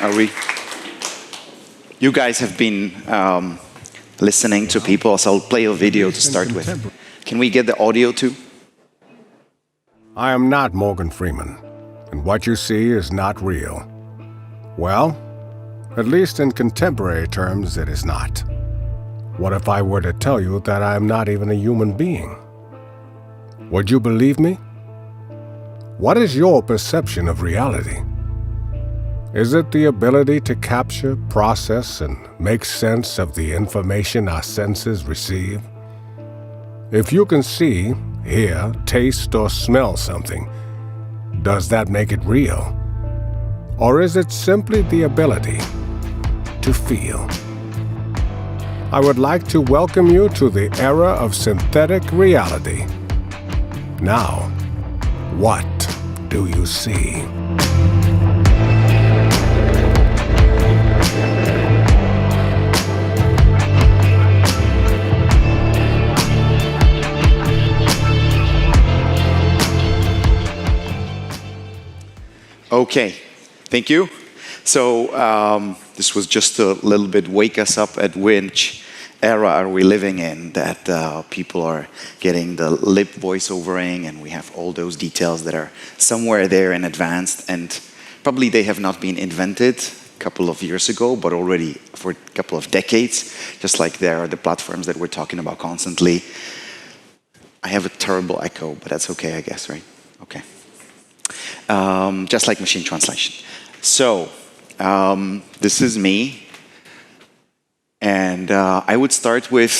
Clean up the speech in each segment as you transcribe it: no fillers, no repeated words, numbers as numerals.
Are we? You guys have been listening to people, so I'll play a video to start with. Can we get the audio too? I am not Morgan Freeman, and what you see is not real. Well, at least in contemporary terms, it is not. What if I were to tell you that I am not even a human being? Would you believe me? What is your perception of reality? Is it the ability to capture, process, and make sense of the information our senses receive? If you can see, hear, taste, or smell something, does that make it real? Or is it simply the ability to feel? I would like to welcome you to the era of synthetic reality. Now, what do you see? Okay, thank you. So this was just a little bit wake us up at which era are we living in, that people are getting the lip voiceovering and we have all those details that are somewhere there in advance, and probably they have not been invented a couple of years ago, but already for a couple of decades, just like there are the platforms that we're talking about constantly. I have a terrible echo, but that's okay, I guess, right? Okay. Just like machine translation. So, this is me. And I would start with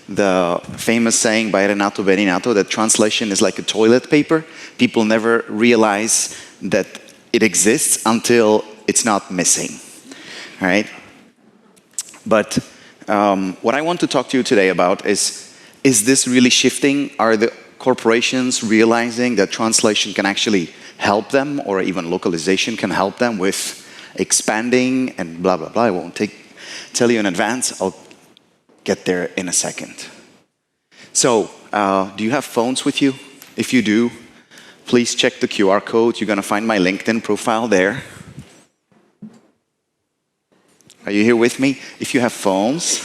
the famous saying by Renato Beninato that translation is like a toilet paper. People never realize that it exists until it's not missing, right? But what I want to talk to you today about is this really shifting? Are the corporations realizing that translation can actually help them, or even localization can help them with expanding and blah, blah, blah. I won't tell you in advance. I'll get there in a second. So, do you have phones with you? If you do, please check the QR code. You're going to find my LinkedIn profile there. Are you here with me? If you have phones,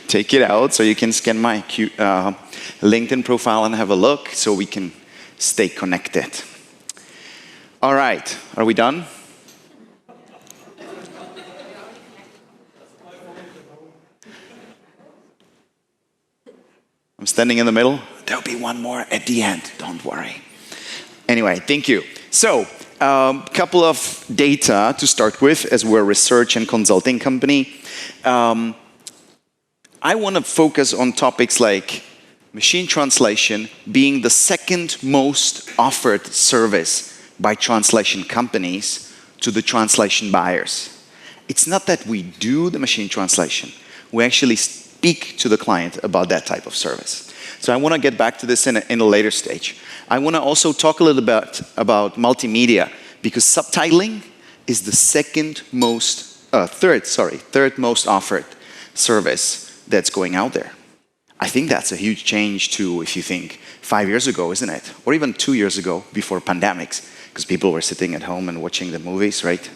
take it out so you can scan my LinkedIn profile and have a look so we can stay connected. All right, are we done? I'm standing in the middle. There'll be one more at the end, don't worry. Anyway, thank you. So, a couple of data to start with, as we're a research and consulting company. I want to focus on topics like machine translation being the second most offered service by translation companies to the translation buyers. It's not that we do the machine translation. We actually speak to the client about that type of service. So I want to get back to this in a later stage. I want to also talk a little bit about multimedia, because subtitling is the third most offered service that's going out there. I think that's a huge change to, if you think, 5 years ago, isn't it? Or even 2 years ago, before pandemics, because people were sitting at home and watching the movies, right?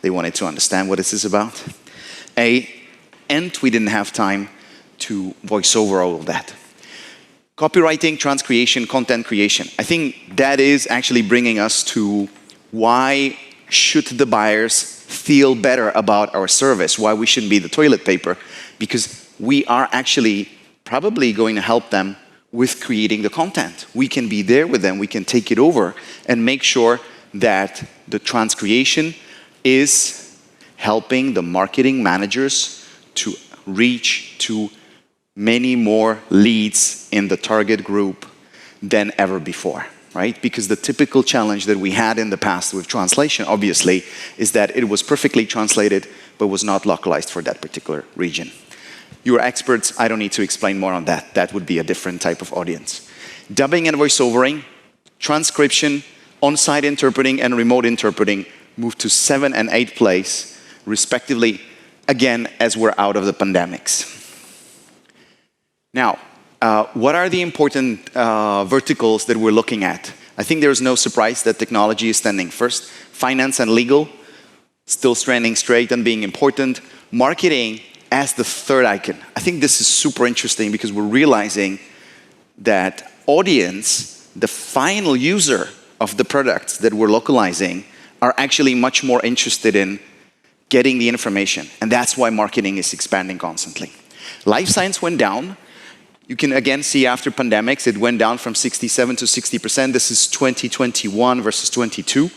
They wanted to understand what this is about. And we didn't have time to voice over all of that. Copywriting, transcreation, content creation. I think that is actually bringing us to why should the buyers feel better about our service, why we shouldn't be the toilet paper, because we are actually probably going to help them with creating the content. We can be there with them, we can take it over and make sure that the transcreation is helping the marketing managers to reach to many more leads in the target group than ever before, right? Because the typical challenge that we had in the past with translation, obviously, is that it was perfectly translated, but was not localized for that particular region. You are experts, I don't need to explain more on that. That would be a different type of audience. Dubbing and voiceovering, transcription, on-site interpreting and remote interpreting moved to 7th and 8th place, respectively, again, as we're out of the pandemics. Now, what are the important verticals that we're looking at? I think there is no surprise that technology is standing first. Finance and legal, still standing straight and being important. Marketing as the third icon. I think this is super interesting because we're realizing that audience, the final user of the products that we're localizing, are actually much more interested in getting the information. And that's why marketing is expanding constantly. Life science went down. You can again see after pandemics, it went down from 67 to 60%. This is 2021 versus 22.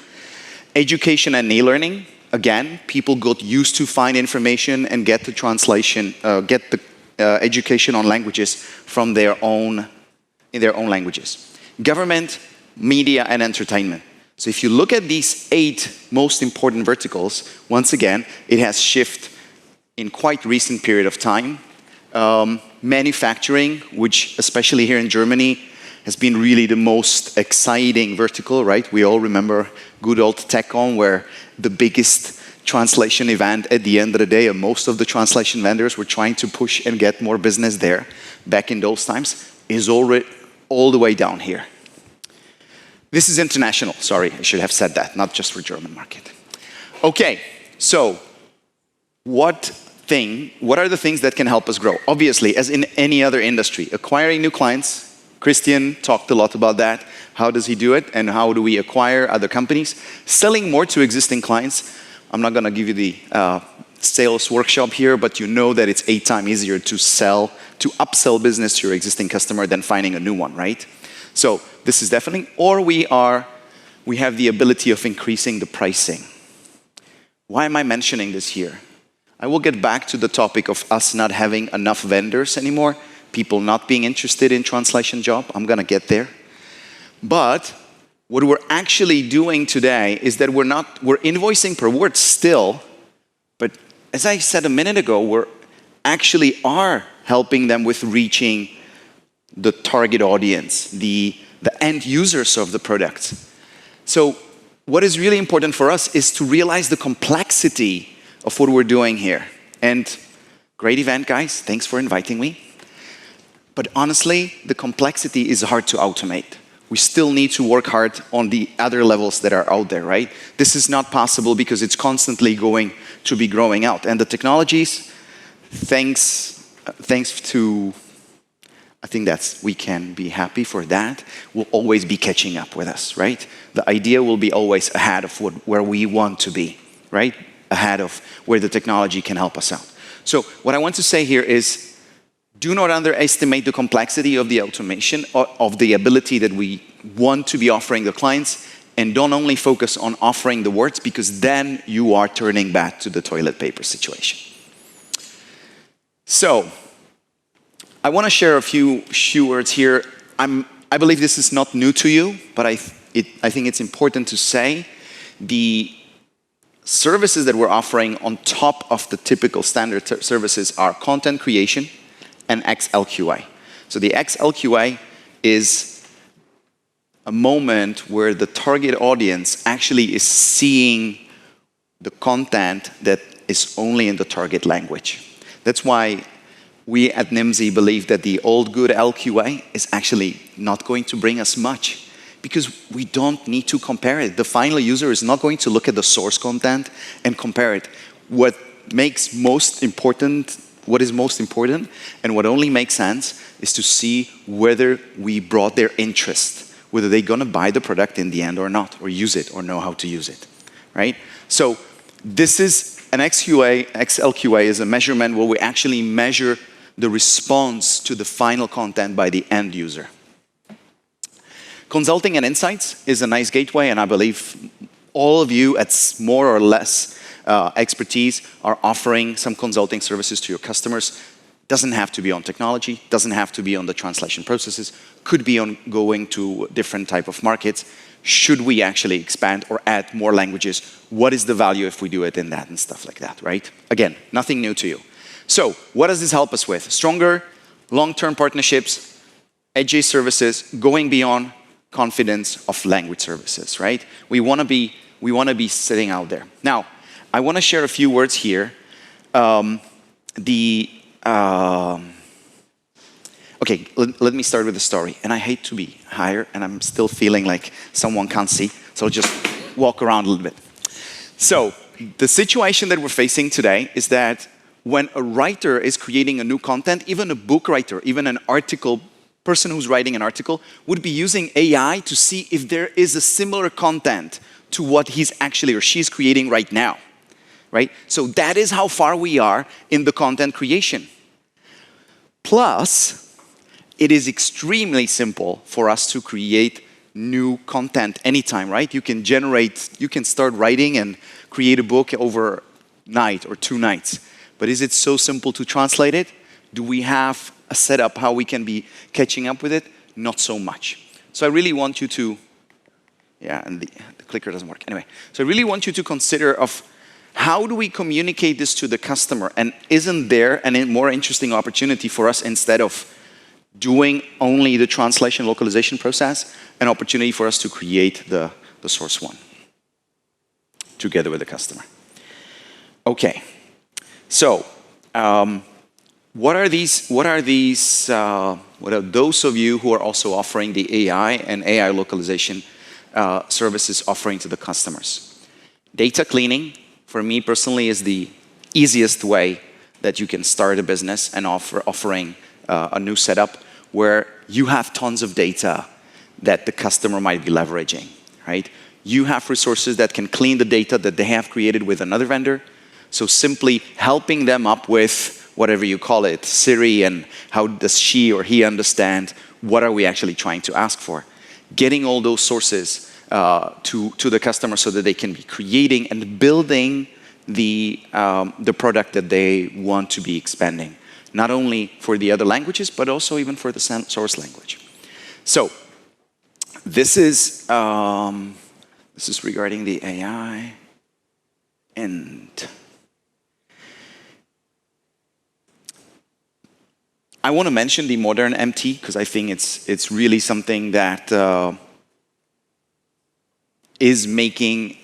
Education and e-learning, again, people got used to find information and get the translation, get the education on languages from in their own languages. Government, media, and entertainment. So if you look at these 8 most important verticals, once again, it has shifted in quite recent period of time. Manufacturing, which especially here in Germany, has been really the most exciting vertical, right? We all remember good old TechCon, where the biggest translation event at the end of the day, and most of the translation vendors were trying to push and get more business there back in those times, is already all the way down here. This is international, sorry, I should have said that, not just for German market. Okay, so what are the things that can help us grow? Obviously, as in any other industry, acquiring new clients. Christian talked a lot about that. How does he do it? And how do we acquire other companies? Selling more to existing clients. I'm not gonna give you the sales workshop here, but you know that it's 8 times easier to upsell business to your existing customer than finding a new one, right? So this is definitely, or we have the ability of increasing the pricing. Why am I mentioning this here? I will get back to the topic of us not having enough vendors anymore, people not being interested in translation job. I'm gonna get there. But what we're actually doing today is that we're invoicing per word still, but as I said a minute ago, we're actually helping them with reaching the target audience, the end users of the products. So what is really important for us is to realize the complexity of what we're doing here. And great event, guys. Thanks for inviting me. But honestly, the complexity is hard to automate. We still need to work hard on the other levels that are out there, right? This is not possible because it's constantly going to be growing out. And the technologies, thanks to, I think we can be happy for that, will always be catching up with us, right? The idea will be always ahead of where we want to be, right? Ahead of where the technology can help us out. So what I want to say here is, do not underestimate the complexity of the automation, of the ability that we want to be offering the clients, and don't only focus on offering the words, because then you are turning back to the toilet paper situation. So, I want to share a few words here. I believe this is not new to you, but I think it's important to say the services that we're offering on top of the typical standard services are content creation and XLQA. So the XLQA is a moment where the target audience actually is seeing the content that is only in the target language. That's why we at Nimdzi believe that the old good LQA is actually not going to bring us much, because we don't need to compare it. The final user is not going to look at the source content and compare it. What is most important and what only makes sense is to see whether we brought their interest, whether they're gonna buy the product in the end or not, or use it, or know how to use it, right? So this is an XLQA is a measurement where we actually measure the response to the final content by the end user. Consulting and insights is a nice gateway, and I believe all of you at more or less expertise are offering some consulting services to your customers. Doesn't have to be on technology, doesn't have to be on the translation processes, could be on going to different type of markets. Should we actually expand or add more languages? What is the value if we do it in that and stuff like that, right? Again, nothing new to you. So what does this help us with? Stronger long-term partnerships, edge services, going beyond confidence of language services, right? We want to be sitting out there. Now, I want to share a few words here. Okay, Okay, let me start with the story. And I hate to be higher, and I'm still feeling like someone can't see, so I'll just walk around a little bit. So, the situation that we're facing today is that when a writer is creating a new content, even a book writer, even an article, person who's writing an article, would be using AI to see if there is a similar content to what he's actually or she's creating right now, right? So that is how far we are in the content creation. Plus, it is extremely simple for us to create new content anytime, right? You can start writing and create a book overnight or 2 nights. But is it so simple to translate it? Do we have a setup how we can be catching up with it? Not so much. So I really want you to, yeah, and the clicker doesn't work. Anyway, so I really want you to consider of how do we communicate this to the customer? And isn't there a more interesting opportunity for us instead of doing only the translation localization process, an opportunity for us to create the source one together with the customer. Okay, so what are those of you who are also offering the AI and AI localization services offering to the customers? Data cleaning, for me personally, is the easiest way that you can start a business and offering a new setup where you have tons of data that the customer might be leveraging, right? You have resources that can clean the data that they have created with another vendor. So simply helping them up with whatever you call it, Siri, and how does she or he understand what are we actually trying to ask for. Getting all those sources to the customer so that they can be creating and building the product that they want to be expanding. Not only for the other languages, but also even for the source language. So, this is regarding the AI, and I want to mention the modern MT because I think it's really something that is making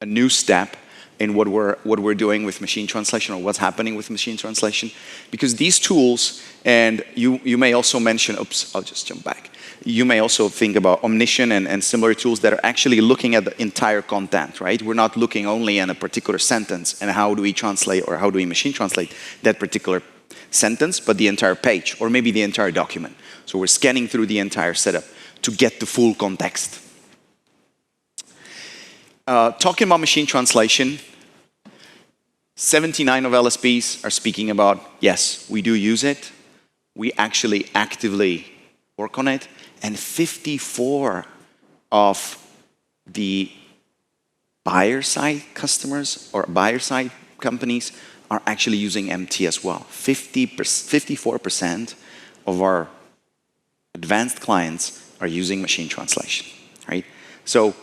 a new step in what we're doing with machine translation, or what's happening with machine translation. Because these tools, and you may also mention, oops, I'll just jump back. You may also think about Omniscient and similar tools that are actually looking at the entire content, right? We're not looking only at a particular sentence and how do we translate or how do we machine translate that particular sentence, but the entire page or maybe the entire document. So we're scanning through the entire setup to get the full context. Talking about machine translation, 79 of LSPs are speaking about, yes, we do use it. We actually actively work on it. And 54 of the buyer side customers or buyer side companies are actually using MT as well. 54% of our advanced clients are using machine translation, right? So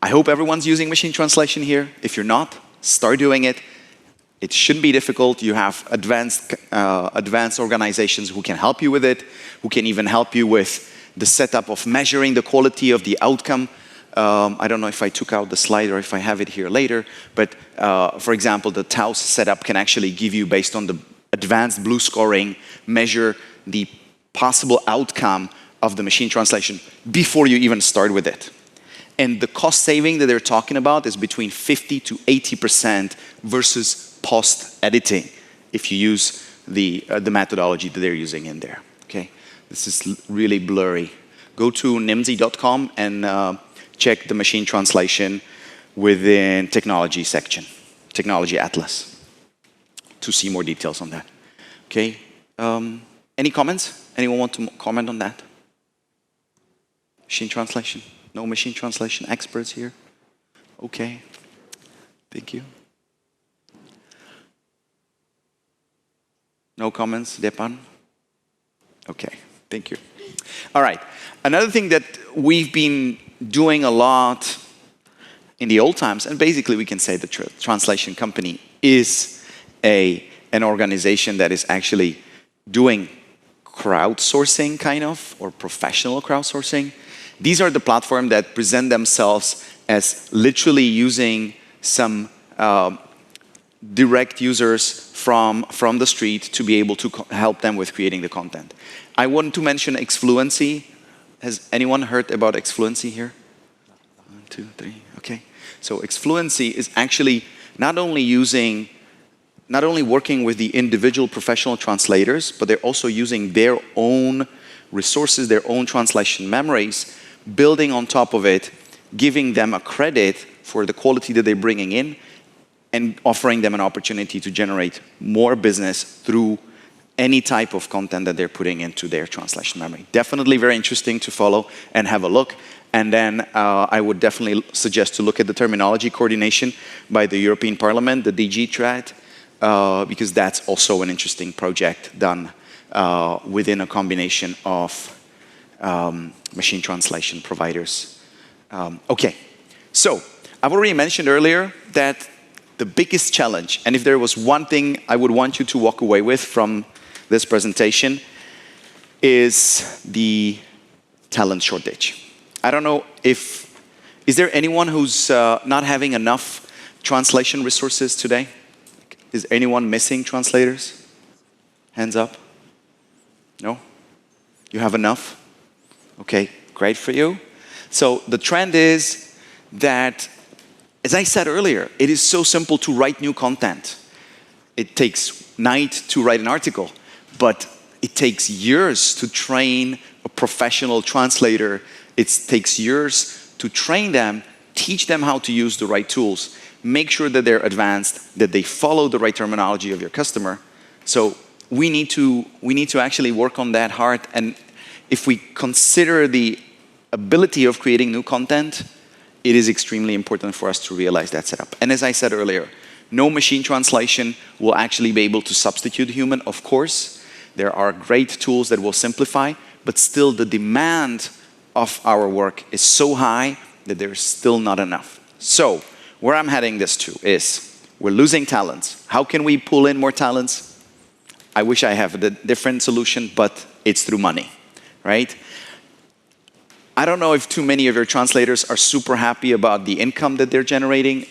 I hope everyone's using machine translation here. If you're not, start doing it. It shouldn't be difficult. You have advanced organizations who can help you with it, who can even help you with the setup of measuring the quality of the outcome. I don't know if I took out the slide or if I have it here later, but for example, the Taos setup can actually give you, based on the advanced blue scoring, measure the possible outcome of the machine translation before you even start with it. And the cost saving that they're talking about is between 50 to 80% versus post-editing if you use the methodology that they're using in there, okay? This is really blurry. Go to nimdzi.com and check the machine translation within technology section, technology atlas, to see more details on that, okay? Any comments? Anyone want to comment on that? Machine translation? No machine translation experts here? Okay, thank you. No comments, Depan? Okay, thank you. All right, another thing that we've been doing a lot in the old times, and basically we can say the translation company is an organization that is actually doing crowdsourcing kind of, or professional crowdsourcing. These are the platforms that present themselves as literally using some direct users from the street to be able to help them with creating the content. I want to mention Xfluency. Has anyone heard about Xfluency here? 1, 2, 3, okay. So Xfluency is actually not only working with the individual professional translators, but they're also using their own resources, their own translation memories, building on top of it, giving them a credit for the quality that they're bringing in, and offering them an opportunity to generate more business through any type of content that they're putting into their translation memory. Definitely very interesting to follow and have a look. And then I would definitely suggest to look at the terminology coordination by the European Parliament, the DG TRAD, because that's also an interesting project done within a combination of machine translation providers. Okay, so I've already mentioned earlier that the biggest challenge, and if there was one thing I would want you to walk away with from this presentation, is the talent shortage. I don't know is there anyone who's not having enough translation resources today? Is anyone missing translators? Hands up. No? You have enough? Okay, great for you. So the trend is that, as I said earlier, it is so simple to write new content. It takes night to write an article, but it takes years to train a professional translator. It takes years to train them, teach them how to use the right tools, make sure that they're advanced, that they follow the right terminology of your customer. So we need to actually work on that hard. And if we consider the ability of creating new content, it is extremely important for us to realize that setup. And as I said earlier, no machine translation will actually be able to substitute human. Of course, there are great tools that will simplify, but still the demand of our work is so high that there's still not enough. So where I'm heading this to is we're losing talents. How can we pull in more talents? I wish I have a different solution, but it's through money, right? I don't know if too many of your translators are super happy about the income that they're generating.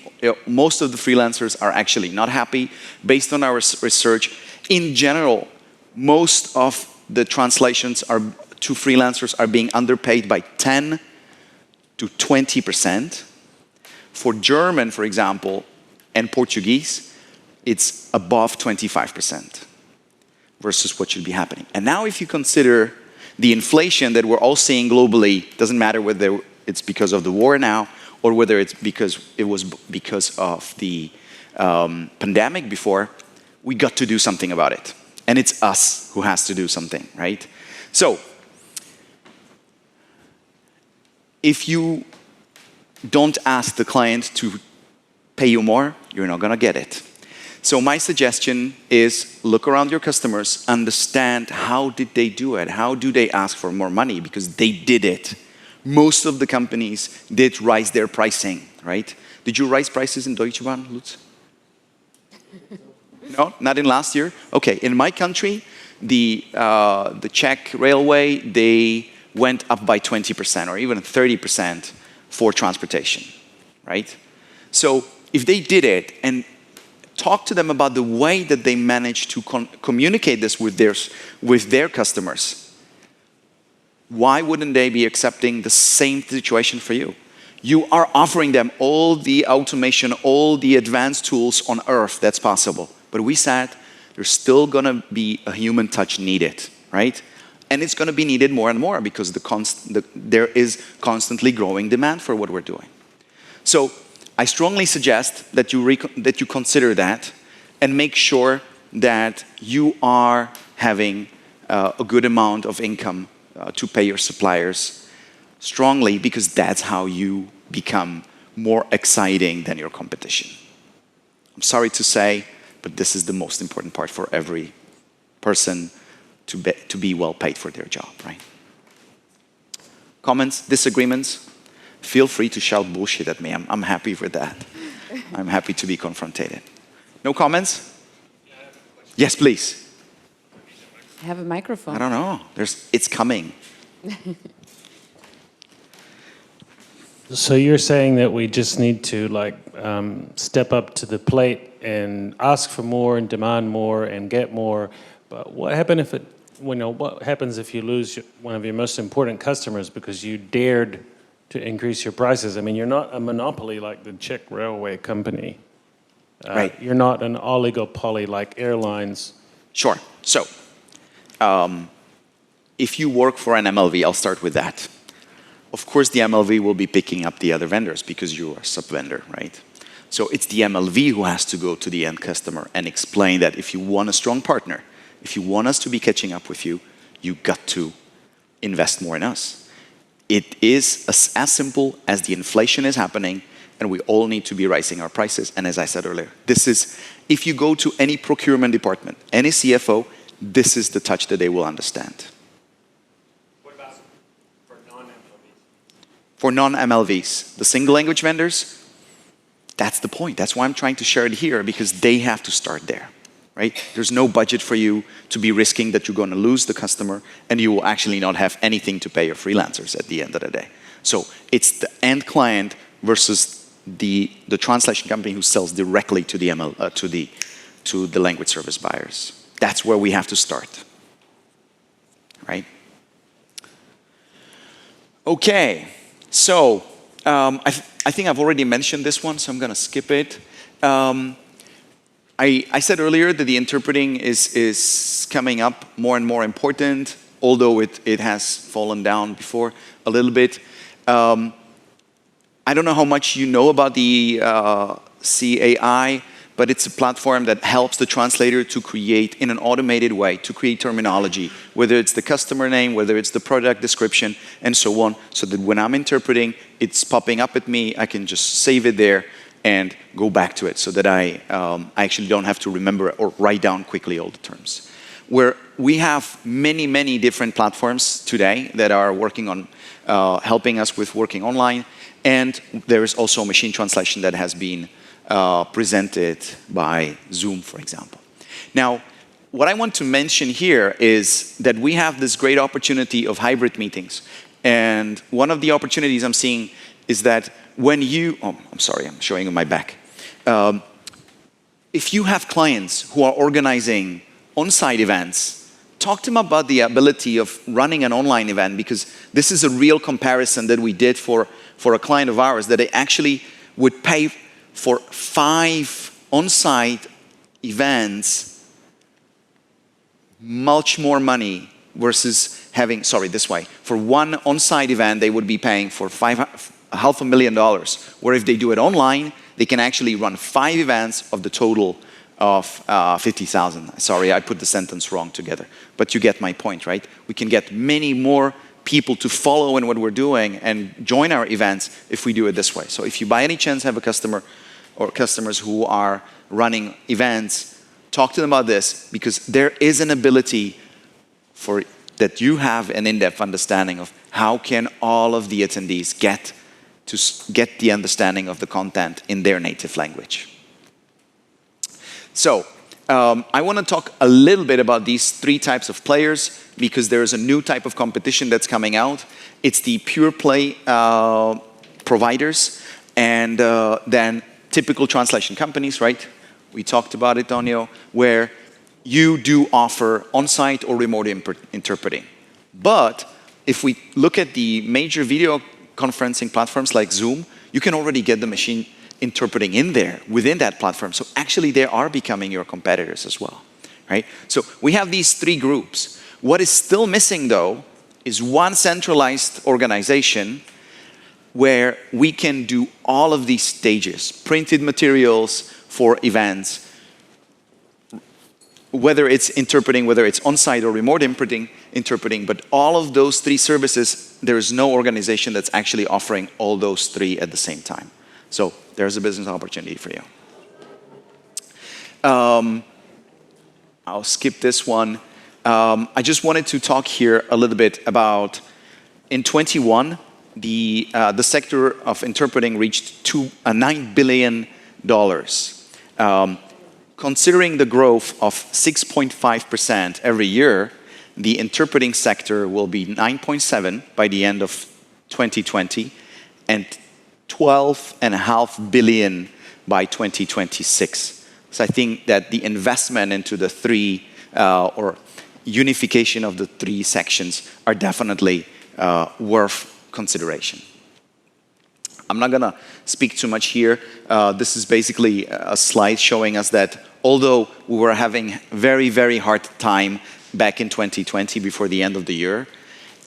Most of the freelancers are actually not happy. Based on our research, in general, most of the translations to freelancers are being underpaid by 10 to 20%. For German, for example, and Portuguese, it's above 25% versus what should be happening. And now if you consider the inflation that we're all seeing globally, doesn't matter whether it's because of the war now or whether it's because of the pandemic before, we got to do something about it. And it's us who has to do something, right? So, if you don't ask the client to pay you more, you're not gonna get it. So my suggestion is look around your customers, understand how did they do it? How do they ask for more money? Because they did it. Most of the companies did rise their pricing, right? Did you rise prices in Deutsche Bahn, Lutz? No, not in last year? Okay, in my country, the Czech railway, they went up by 20% or even 30% for transportation, right? So if they did it and talk to them about the way that they managed to communicate this with their customers, why wouldn't they be accepting the same situation for you? You are offering them all the automation, all the advanced tools on earth that's possible. But we said there's still going to be a human touch needed, right? And it's going to be needed more and more because there is constantly growing demand for what we're doing. So I strongly suggest that you consider that and make sure that you are having a good amount of income to pay your suppliers strongly, because that's how you become more exciting than your competition. I'm sorry to say, but this is the most important part for every person to be well paid for their job, right? Comments, disagreements? Feel free to shout bullshit at me. I'm happy with that. I'm happy to be confronted. No comments? Yes, please. I have a microphone. I don't know. It's coming. So you're saying that we just need to step up to the plate and ask for more and demand more and get more. But what happens if what happens if you lose one of your most important customers because you dared to increase your prices? I mean, you're not a monopoly like the Czech railway company. Right. You're not an oligopoly like airlines. Sure. So, if you work for an MLV, I'll start with that. Of course, the MLV will be picking up the other vendors because you are a sub-vendor, right? So it's the MLV who has to go to the end customer and explain that if you want a strong partner, if you want us to be catching up with you, you got to invest more in us. It is as simple as the inflation is happening, and we all need to be raising our prices. And as I said earlier, this is, if you go to any procurement department, any CFO, this is the touch that they will understand. What about for non-MLVs? For non-MLVs, the single language vendors, that's the point. That's why I'm trying to share it here, because they have to start there, right? There's no budget for you to be risking that you're going to lose the customer and you will actually not have anything to pay your freelancers at the end of the day. So it's the end client versus the translation company who sells directly to the to the language service buyers. That's where we have to start, right? Okay, so I think I've already mentioned this one, so I'm going to skip it. I said earlier that the interpreting is coming up more and more important, although it has fallen down before a little bit. I don't know how much you know about the CAI, but it's a platform that helps the translator to create, in an automated way, to create terminology, whether it's the customer name, whether it's the product description, and so on, so that when I'm interpreting, it's popping up at me, I can just save it there and go back to it, so that I actually don't have to remember or write down quickly all the terms. Where we have many, many different platforms today that are working on helping us with working online, and there is also machine translation that has been presented by Zoom, for example. Now, what I want to mention here is that we have this great opportunity of hybrid meetings. And one of the opportunities I'm seeing is that when you, I'm sorry, I'm showing you my back. If you have clients who are organizing on-site events, talk to them about the ability of running an online event, because this is a real comparison that we did for a client of ours, that they actually would pay for 5 on-site events much more money versus having, for one on-site event, they would be paying for $500,000, where if they do it online, they can actually run 5 events of the total of 50,000. Sorry, I put the sentence wrong together, but you get my point, right? We can get many more people to follow in what we're doing and join our events if we do it this way. So if you by any chance have a customer or customers who are running events, talk to them about this, because there is an ability for that you have an in-depth understanding of how can all of the attendees get the understanding of the content in their native language. So I want to talk a little bit about these 3 types of players, because there is a new type of competition that's coming out. It's the pure play providers, and then typical translation companies, right? We talked about it, Tonio, where you do offer on-site or remote interpreting. But if we look at the major video conferencing platforms like Zoom, you can already get the machine interpreting in there, within that platform. So actually they are becoming your competitors as well, right? So we have these 3 groups. What is still missing, though, is one centralized organization where we can do all of these stages, printed materials for events, whether it's interpreting, whether it's on-site or remote interpreting, but all of those 3 services, there is no organization that's actually offering all those 3 at the same time. So there's a business opportunity for you. I'll skip this one. I just wanted to talk here a little bit about, in 21, the sector of interpreting reached $9 billion. Considering the growth of 6.5% every year, the interpreting sector will be 9.7 by the end of 2020 and 12.5 billion by 2026. So I think that the investment into the three, or unification of the three sections are definitely worth consideration. I'm not going to speak too much here. This is basically a slide showing us that although we were having very, very hard time back in 2020 before the end of the year,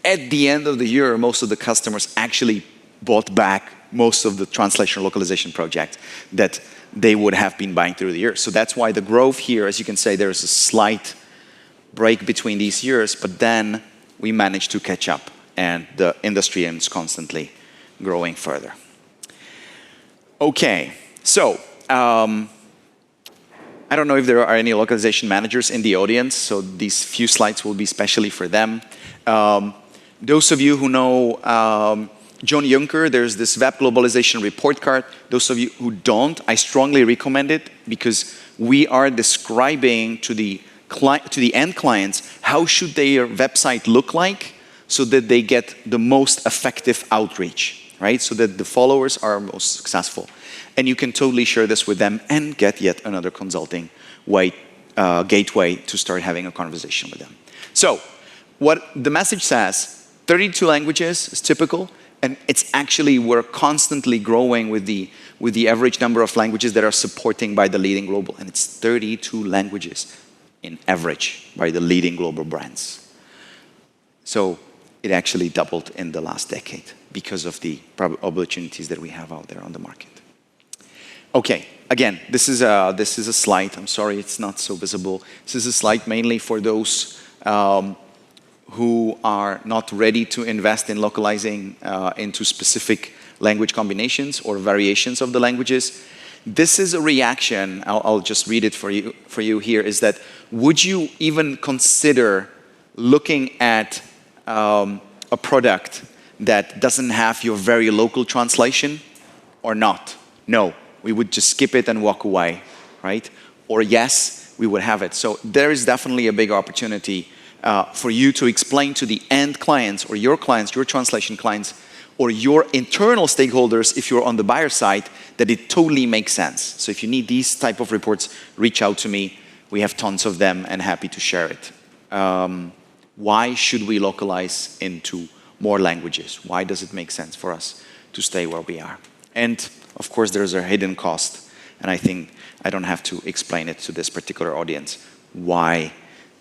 at the end of the year, most of the customers actually bought back most of the translation localization projects that they would have been buying through the year. So that's why the growth here, as you can say, there's a slight break between these years, but then we managed to catch up and the industry is constantly growing further. Okay, so I don't know if there are any localization managers in the audience, so these few slides will be specially for them. Those of you who know John Juncker, there's this web globalization report card. Those of you who don't, I strongly recommend it because we are describing to the end clients how should their website look like so that they get the most effective outreach, right? So that the followers are most successful. And you can totally share this with them and get yet another consulting gateway to start having a conversation with them. So what the message says, 32 languages is typical, and it's actually, we're constantly growing with the average number of languages that are supporting by the leading global, and it's 32 languages in average by the leading global brands. So it actually doubled in the last decade because of the opportunities that we have out there on the market. Okay, again, this is a slide. I'm sorry it's not so visible. This is a slide mainly for those who are not ready to invest in localizing into specific language combinations or variations of the languages. This is a reaction, I'll just read it for you here, is that would you even consider looking at a product that doesn't have your very local translation or not? No, we would just skip it and walk away, right? Or yes, we would have it. So there is definitely a big opportunity for you to explain to the end clients or your clients, your translation clients, or your internal stakeholders, if you're on the buyer side, that it totally makes sense. So if you need these type of reports, reach out to me. We have tons of them and happy to share it. Why should we localize into more languages? Why does it make sense for us to stay where we are? And of course, there's a hidden cost. And I think I don't have to explain it to this particular audience. Why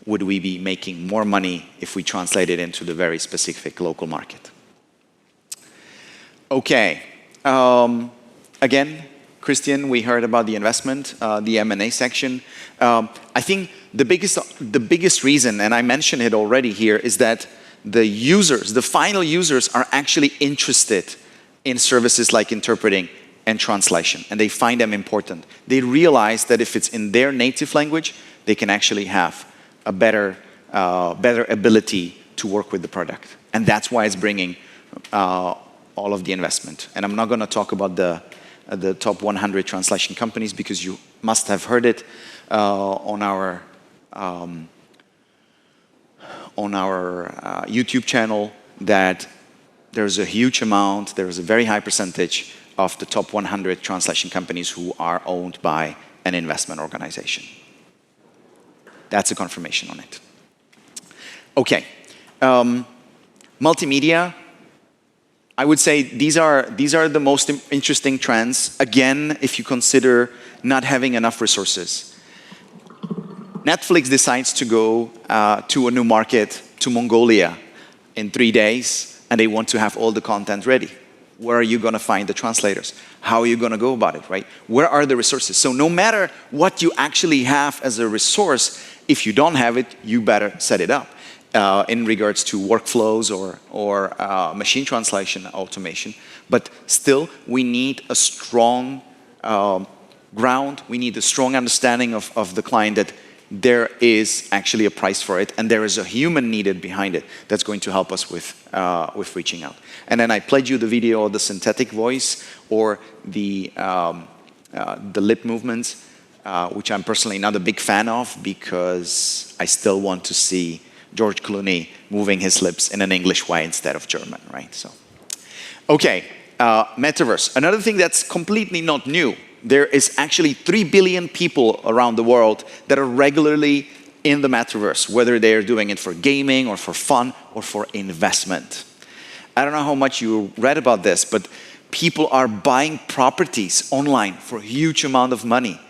would we be making more money if we translate it into the very specific local market? Okay. Again, Christian, we heard about the investment, the M&A section. I think the biggest reason, and I mentioned it already here, is that the users, the final users, are actually interested in services like interpreting and translation, and they find them important. They realize that if it's in their native language, they can actually have a better ability to work with the product. And that's why it's bringing all of the investment. And I'm not going to talk about the top 100 translation companies because you must have heard it on our YouTube channel that there's a huge amount, there's a very high percentage of the top 100 translation companies who are owned by an investment organization. That's a confirmation on it. Okay. Multimedia, I would say these are the most interesting trends. Again, if you consider not having enough resources. Netflix decides to go to a new market, to Mongolia, in 3 days, and they want to have all the content ready. Where are you going to find the translators? How are you going to go about it, right? Where are the resources? So no matter what you actually have as a resource, if you don't have it, you better set it up in regards to workflows or machine translation automation. But still, we need a strong ground. We need a strong understanding of the client that there is actually a price for it, and there is a human needed behind it that's going to help us with reaching out. And then I played you the video of the synthetic voice or the lip movements, which I'm personally not a big fan of because I still want to see George Clooney moving his lips in an English way instead of German, right? So, okay, metaverse. Another thing that's completely not new. There is actually 3 billion people around the world that are regularly in the metaverse, whether they're doing it for gaming or for fun or for investment. I don't know how much you read about this, but people are buying properties online for a huge amount of money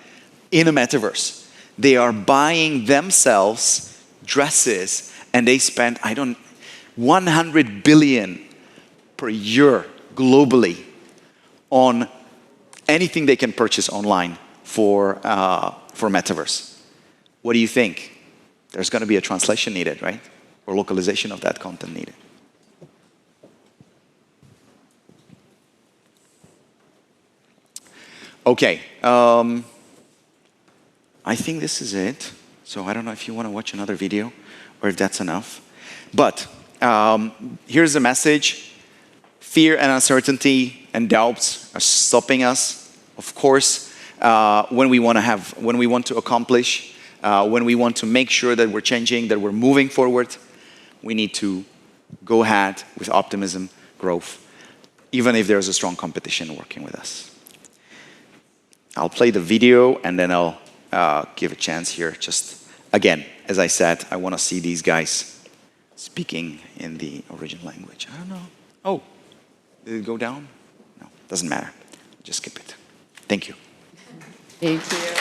in a metaverse. They are buying themselves dresses, and they spend, 100 billion per year globally on anything they can purchase online for metaverse. What do you think? There's going to be a translation needed, right? Or localization of that content needed. Okay, I think this is it. So I don't know if you want to watch another video or if that's enough. But here's the message. Fear and uncertainty and doubts are stopping us. Of course, when we want to accomplish, when we want to make sure that we're changing, that we're moving forward, we need to go ahead with optimism, growth, even if there's a strong competition working with us. I'll play the video and then I'll give a chance here. Just again, as I said, I want to see these guys speaking in the original language. I don't know. Oh, did it go down? No, doesn't matter. Just skip it. Thank you. Thank you.